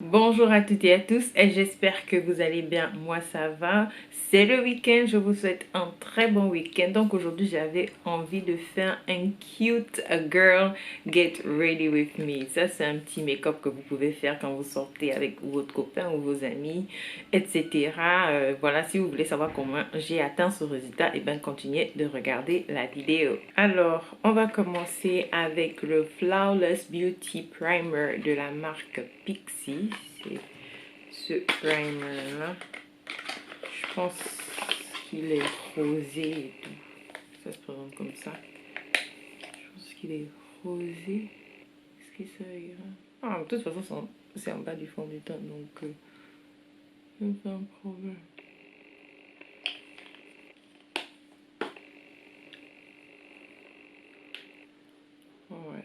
Bonjour à toutes et à tous et j'espère que vous allez bien. Moi ça va, c'est le week-end, je vous souhaite un très bon week-end. Donc aujourd'hui j'avais envie de faire un cute girl get ready with me. Ça c'est un petit make-up que vous pouvez faire quand vous sortez avec votre copain ou vos amis, etc. Voilà, si vous voulez savoir comment j'ai atteint ce résultat, et bien continuez de regarder la vidéo. Alors on va commencer avec le Flawless Beauty Primer de la marque Pixi. C'est ce primer là. Je pense qu'il est rosé et tout. Ça se présente comme ça. Je pense qu'il est rosé. Est-ce que ça ira? Ah, de toute façon, c'est en bas du fond du teint, donc c'est pas un problème. Ouais.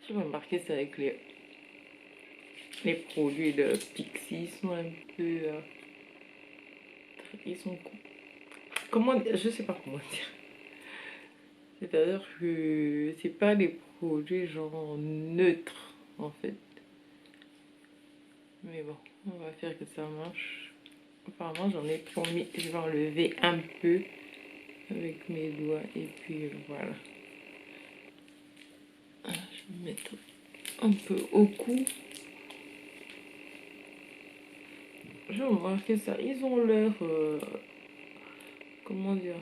J'ai remarqué ça avec les produits de Pixi. Ils sont un peu... ils sont... Comment... Je sais pas comment dire. C'est-à-dire que c'est pas des produits genre neutres en fait. Mais bon, on va faire que ça marche. Apparemment j'en ai promis, je vais enlever un peu avec mes doigts et puis voilà. Je vais mettre un peu au cou. J'ai remarqué ça, ils ont leur... comment dire,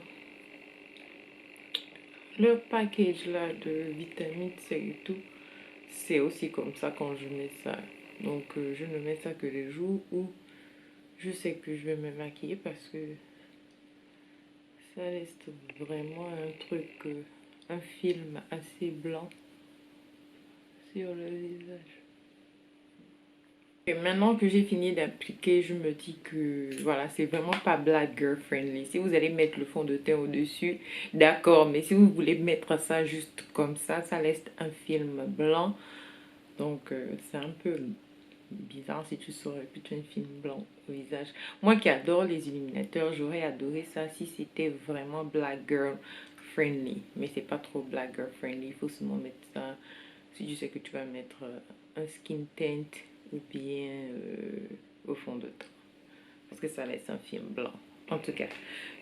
leur package là de vitamine C et tout. C'est aussi comme ça quand je mets ça. Donc je ne mets ça que les jours où je sais que je vais me maquiller parce que ça laisse vraiment un truc, un film assez blanc sur le visage. Et maintenant que j'ai fini d'appliquer, je me dis que voilà, c'est vraiment pas black girl friendly. Si vous allez mettre le fond de teint au-dessus, d'accord, mais si vous voulez mettre ça juste comme ça laisse un film blanc. Donc c'est un peu bizarre si tu saurais plutôt un film blanc au visage. Moi qui adore les illuminateurs, j'aurais adoré ça si c'était vraiment black girl friendly. Mais c'est pas trop black girl friendly. Il faut seulement mettre ça si tu sais que tu vas mettre un skin tint ou bien au fond de teint. Parce que ça laisse un film blanc. En tout cas,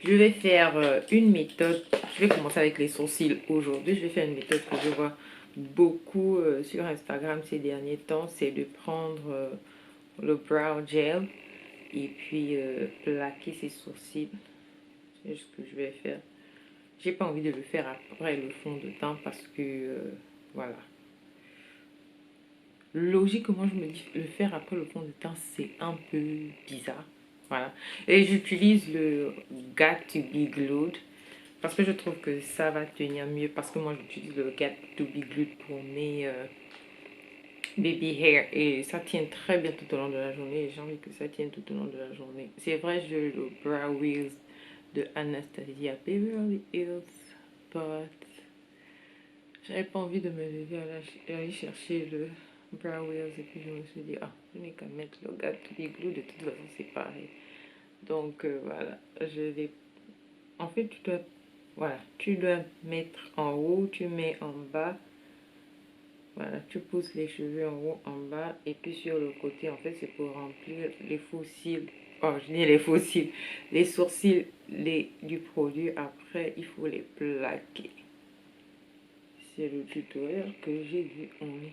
je vais faire une méthode. Je vais commencer avec les sourcils aujourd'hui. Je vais faire une méthode que je vois beaucoup sur Instagram ces derniers temps. C'est de prendre le brow gel et puis plaquer ses sourcils. C'est ce que je vais faire. J'ai pas envie de le faire après le fond de teint parce que voilà. Logiquement, je me dis le faire après le fond de teint, c'est un peu bizarre. Voilà. Et j'utilise le Got to Be Glued parce que je trouve que ça va tenir mieux. Parce que moi, j'utilise le Got to Be Glued pour mes baby hair et ça tient très bien tout au long de la journée. Et j'ai envie que ça tienne tout au long de la journée. C'est vrai, j'ai le Brow Wheels de Anastasia Beverly Hills, but j'avais pas envie de me lever à aller chercher le Brow Wheels et puis je me suis dit, ah, je n'ai qu'à mettre le Got to Be Glue, de toute façon c'est pareil. Donc voilà, je vais... En fait, voilà, tu dois mettre en haut, tu mets en bas. Voilà, tu pousses les cheveux en haut, en bas. Et puis sur le côté, en fait, c'est pour remplir les faux cils. Oh, je dis les faux cils. Les sourcils du produit. Après, il faut les plaquer. C'est le tutoriel que j'ai vu en ligne.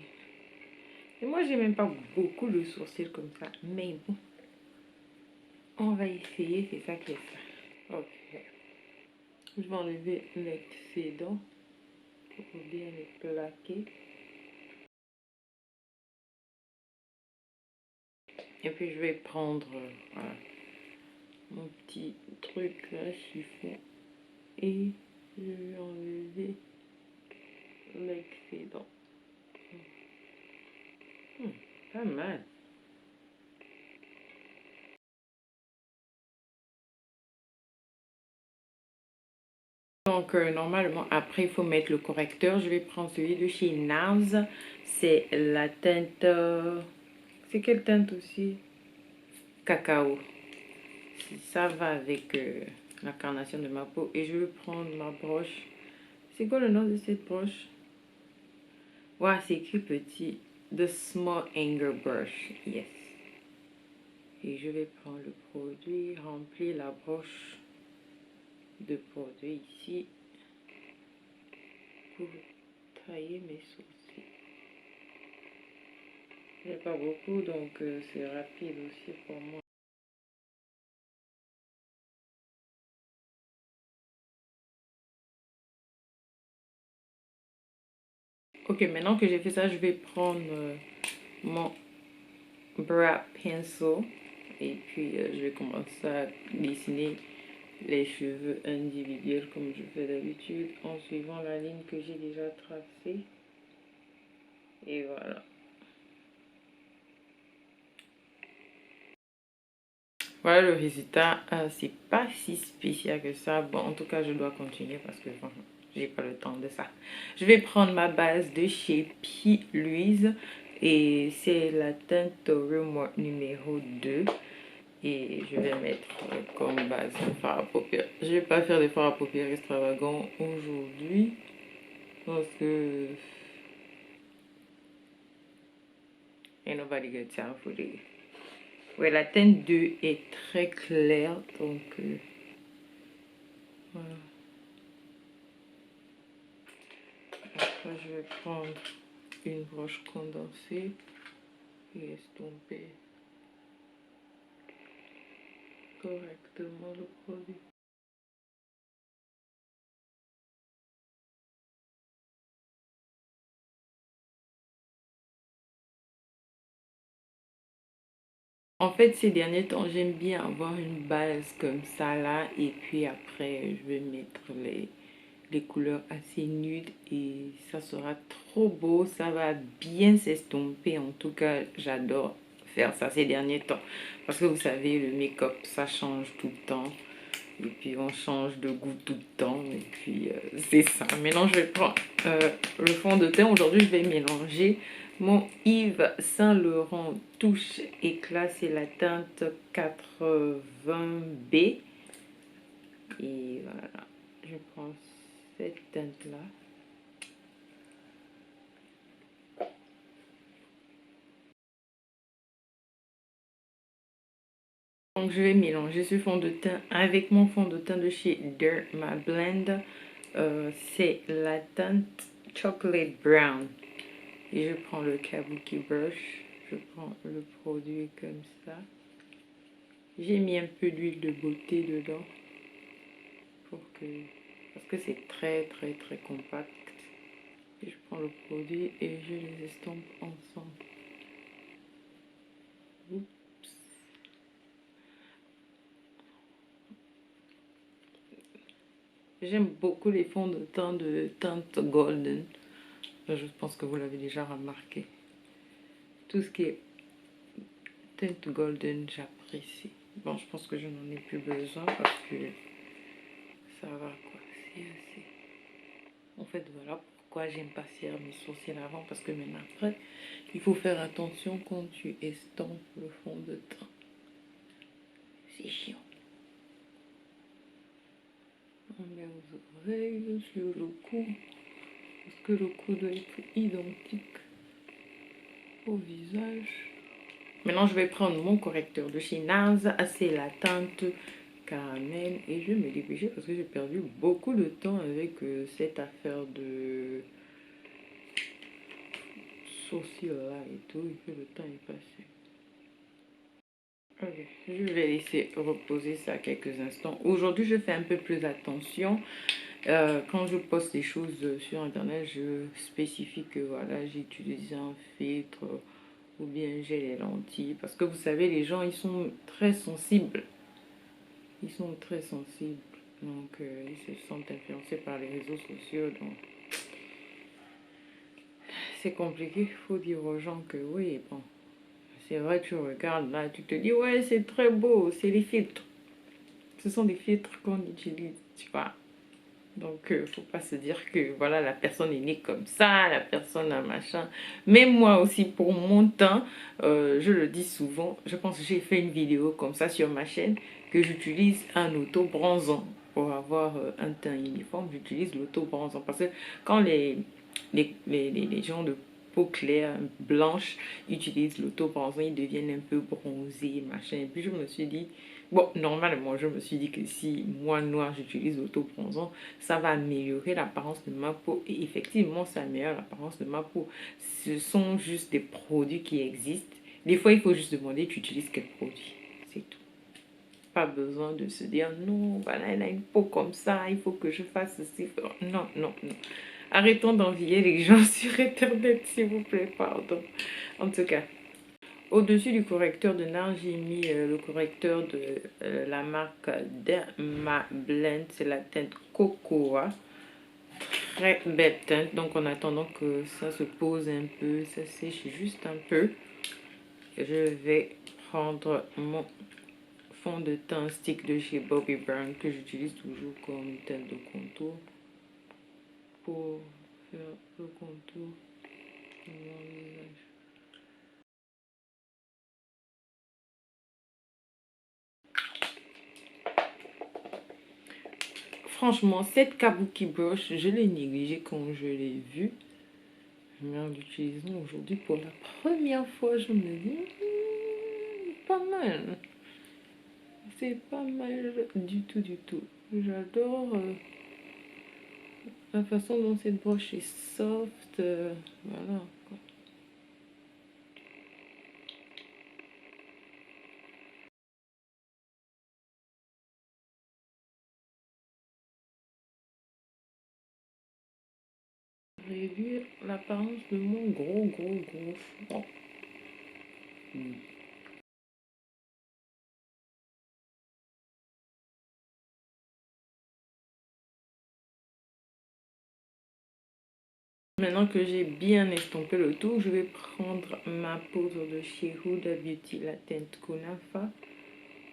Et moi, j'ai même pas beaucoup de sourcils comme ça. Mais bon, on va essayer. C'est ça qui est ça. Ok. Je vais enlever l'excédent pour bien les plaquer. Et puis, je vais prendre voilà, mon petit truc là, chiffon. Et je vais enlever l'excédent. Pas mal. Donc, normalement, après, il faut mettre le correcteur. Je vais prendre celui de chez NARS. C'est la teinte... c'est quelle teinte aussi? Cacao. Ça va avec la carnation de ma peau. Et je vais prendre ma broche. C'est quoi le nom de cette broche? Ouais, c'est écrit petit. The Small Anger Brush. Yes. Et je vais prendre le produit, remplir la broche de produit ici pour tailler mes sourcils. J'ai pas beaucoup, donc c'est rapide aussi pour moi. Ok, maintenant que j'ai fait ça, je vais prendre mon brow pencil et puis je vais commencer à dessiner les cheveux individuels comme je fais d'habitude en suivant la ligne que j'ai déjà tracée. Et voilà. Voilà le résultat. C'est pas si spécial que ça. Bon, en tout cas, je dois continuer parce que bon, j'ai pas le temps de ça. Je vais prendre ma base de chez P. Louise et c'est la teinte Rumor numéro 2. Et je vais mettre comme base un fard à paupières. Je vais pas faire des fards à paupières extravagants aujourd'hui parce que ain't nobody got time for this. Ouais, la teinte 2 est très claire, donc voilà. Après, je vais prendre une broche condensée et estomper correctement le produit. En fait, ces derniers temps, j'aime bien avoir une base comme ça là et puis après, je vais mettre les couleurs assez nudes et ça sera trop beau, ça va bien s'estomper. En tout cas, j'adore faire ça ces derniers temps parce que vous savez, le make-up, ça change tout le temps. Et puis on change de goût tout le temps. Et puis c'est ça. Maintenant je vais prendre le fond de teint. Aujourd'hui je vais mélanger mon Yves Saint Laurent Touche Éclat. C'est la teinte 80B. Et voilà. Je prends cette teinte là. Donc je vais mélanger ce fond de teint avec mon fond de teint de chez Dermablend. C'est la teinte Chocolate Brown. Et je prends le Kabuki Brush. Je prends le produit comme ça. J'ai mis un peu d'huile de beauté dedans. Parce que c'est très compact. Et je prends le produit et je les estompe ensemble. Oups. J'aime beaucoup les fonds de teint de teinte golden. Je pense que vous l'avez déjà remarqué. Tout ce qui est teinte golden, j'apprécie. Bon, je pense que je n'en ai plus besoin parce que ça va quoi. C'est assez. En fait, voilà pourquoi j'aime pas serrer mes sourcils avant. Parce que même après, il faut faire attention quand tu estompes le fond de teint. C'est chiant. On met aux oreilles, sur le cou. Parce que le cou doit être identique au visage. Maintenant, je vais prendre mon correcteur de chez NARS. C'est la teinte caramel. Et je vais me dépêcher parce que j'ai perdu beaucoup de temps avec cette affaire de sourcils là et tout. Et que le temps est passé. Ok, je vais laisser reposer ça quelques instants. Aujourd'hui, je fais un peu plus attention. Quand je poste des choses sur internet, je spécifie que voilà, j'ai utilisé un filtre ou bien j'ai les lentilles. Parce que vous savez, les gens, ils sont très sensibles. Ils sont très sensibles. Donc, ils se sentent influencés par les réseaux sociaux. Donc, c'est compliqué. Il faut dire aux gens que oui, bon, c'est vrai, tu regardes là, tu te dis, ouais, c'est très beau, c'est les filtres. Ce sont des filtres qu'on utilise, tu vois. Donc, faut pas se dire que voilà, la personne est née comme ça, la personne a machin. Même moi aussi, pour mon teint, je le dis souvent, je pense que j'ai fait une vidéo comme ça sur ma chaîne, que j'utilise un auto-bronzant. Pour avoir un teint uniforme, j'utilise l'auto-bronzant. Parce que quand les gens de peau claire, blanche, utilisent l'autobronzant, ils deviennent un peu bronzés, machin. Et puis je me suis dit, bon, normalement, je me suis dit que si moi, noir, j'utilise l'autobronzant, ça va améliorer l'apparence de ma peau. Et effectivement, ça améliore l'apparence de ma peau. Ce sont juste des produits qui existent. Des fois, il faut juste demander, tu utilises quel produit? C'est tout. Pas besoin de se dire, non, voilà, elle a une peau comme ça, il faut que je fasse ceci. Non, non, non. Arrêtons d'envier les gens sur Internet, s'il vous plaît, pardon. En tout cas, au-dessus du correcteur de nard, j'ai mis le correcteur de la marque Derma Blend. C'est la teinte Cocoa. Très belle teinte. Donc, en attendant que ça se pose un peu, ça sèche juste un peu, je vais prendre mon fond de teint stick de chez Bobbi Brown que j'utilise toujours comme teinte de contour pour faire le contour de mon visage. Franchement, cette Kabuki brush, je l'ai négligée quand je l'ai vue. Mais en l'utilisant aujourd'hui pour la première fois, je me dis, pas mal. C'est pas mal du tout, du tout. J'adore la façon dont cette broche est soft. Voilà. Réduire l'apparence de mon gros front. Maintenant que j'ai bien estompé le tout, je vais prendre ma poudre de chez Huda Beauty, la teinte Kunafa,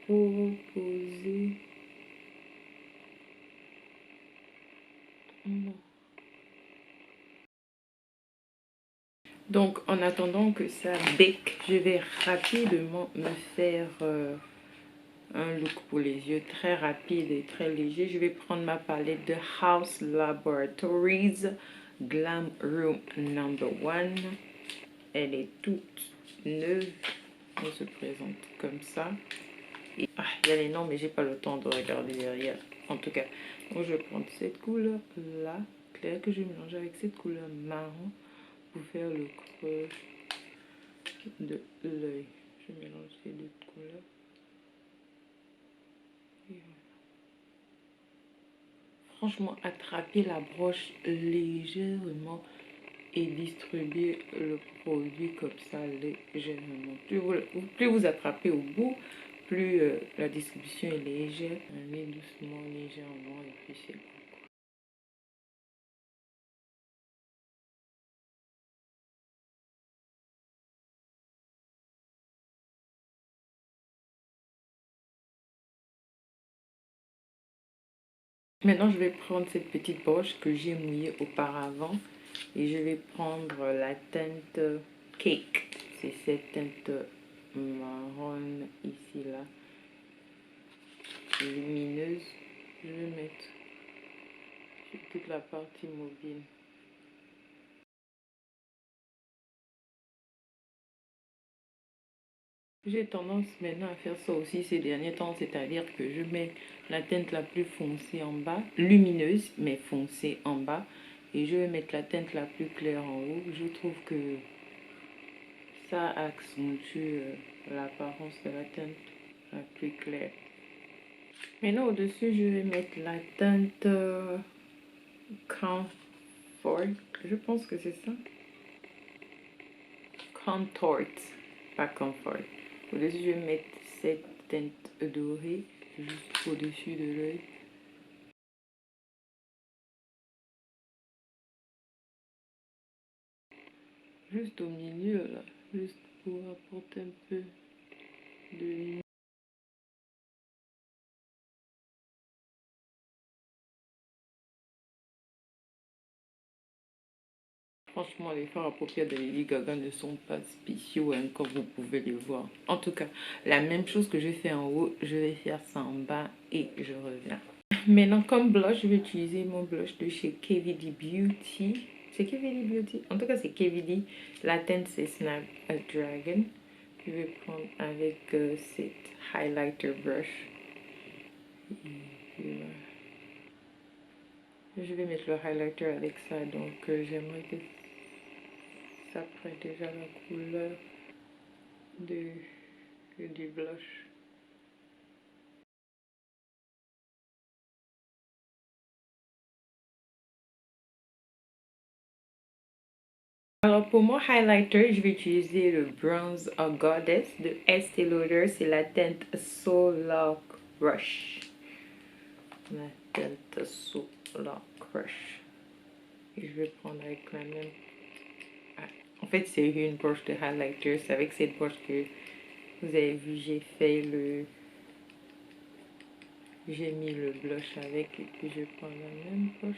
pour poser. Donc, en attendant que ça bake, je vais rapidement me faire un look pour les yeux très rapide et très léger. Je vais prendre ma palette de House Laboratories Glam Room No.1. Elle est toute neuve. Elle se présente comme ça. Et, il y a les noms, mais j'ai pas le temps de regarder derrière. En tout cas, donc je vais prendre cette couleur-là, claire, que je vais mélanger avec cette couleur marron pour faire le creux de l'œil. Je mélange ces deux couleurs. Franchement, attraper la broche légèrement et distribuer le produit comme ça légèrement. Plus vous attrapez au bout, plus la distribution est légère. Allez doucement, légèrement et puis c'est bon. Maintenant, je vais prendre cette petite broche que j'ai mouillée auparavant et je vais prendre la teinte Cake. C'est cette teinte marron ici, là, lumineuse. Je vais mettre sur toute la partie mobile. J'ai tendance maintenant à faire ça aussi ces derniers temps, c'est-à-dire que je mets la teinte la plus foncée en bas, lumineuse mais foncée en bas, et je vais mettre la teinte la plus claire en haut. Je trouve que ça accentue l'apparence de la teinte la plus claire. Maintenant au-dessus, je vais mettre la teinte Comfort, je pense que c'est ça. Contort, pas Comfort. Au-dessus, je vais mettre cette teinte dorée juste au-dessus de l'œil. Juste au milieu là, juste pour apporter un peu de lumière. Franchement, les fards à paupières de Lady Gaga ne sont pas spéciaux hein, comme vous pouvez les voir. En tout cas, la même chose que j'ai fait en haut, je vais faire ça en bas et je reviens. Maintenant, comme blush, je vais utiliser mon blush de chez KVD Beauty. C'est KVD Beauty. En tout cas, c'est KVD. La teinte, c'est Snapdragon. Je vais prendre avec cette highlighter brush. Je vais mettre le highlighter avec ça. Donc, j'aimerais que ça prenne déjà la couleur du blush. Alors pour mon highlighter, je vais utiliser le Bronze Goddess de Estée Lauder. C'est la teinte Solar Crush. La teinte Solar Crush. Et je vais prendre avec la même... Ah, en fait, c'est une broche de highlighter. C'est avec cette broche que vous avez vu, j'ai fait le... J'ai mis le blush avec et puis je prends la même broche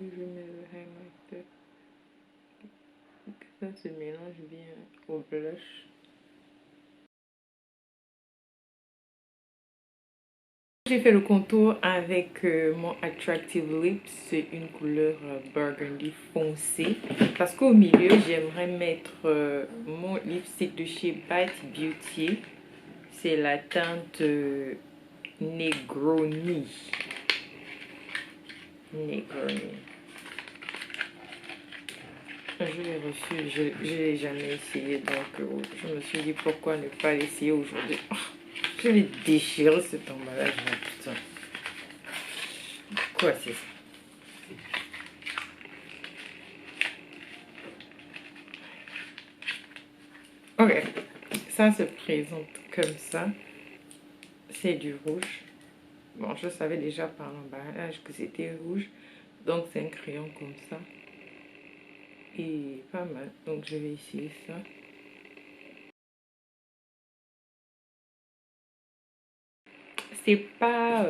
et je mets le highlighter. Ça se mélange bien au blush. J'ai fait le contour avec mon Attractive Lips, c'est une couleur burgundy foncé. Parce qu'au milieu, j'aimerais mettre mon lipstick de chez Bite Beauty. C'est la teinte Negroni. Negroni. Je l'ai reçu, je ne l'ai jamais essayé, donc je me suis dit pourquoi ne pas l'essayer aujourd'hui. Oh, je vais déchirer cet emballage là, putain. Quoi c'est ça? Ok, ça se présente comme ça. C'est du rouge. Bon, je savais déjà par l'emballage que c'était rouge. Donc c'est un crayon comme ça. Et pas mal. Donc je vais essayer ça. C'est pas...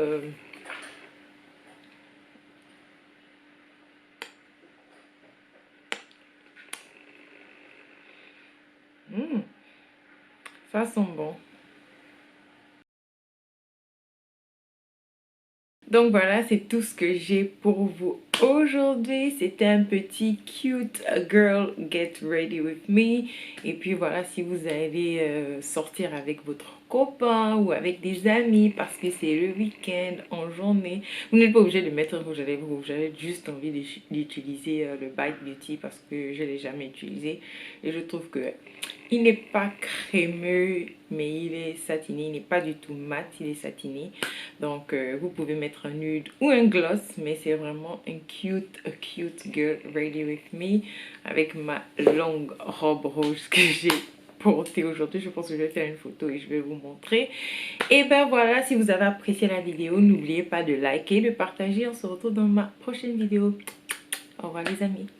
ça sent bon. Donc voilà, c'est tout ce que j'ai pour vous aujourd'hui. C'était un petit cute girl get ready with me. Et puis voilà, si vous allez sortir avec votre copain ou avec des amis parce que c'est le week-end en journée, vous n'êtes pas obligé de mettre un rouge à lèvres. Vous avez juste envie d'utiliser le Bite Beauty parce que je ne l'ai jamais utilisé. Et je trouve que il n'est pas crémeux, mais il est satiné. Il n'est pas du tout mat, il est satiné. Donc, vous pouvez mettre un nude ou un gloss, mais c'est vraiment a cute girl ready with me. Avec ma longue robe rouge que j'ai portée aujourd'hui. Je pense que je vais faire une photo et je vais vous montrer. Et ben voilà, si vous avez apprécié la vidéo, n'oubliez pas de liker, de partager. On se retrouve dans ma prochaine vidéo. Au revoir les amis.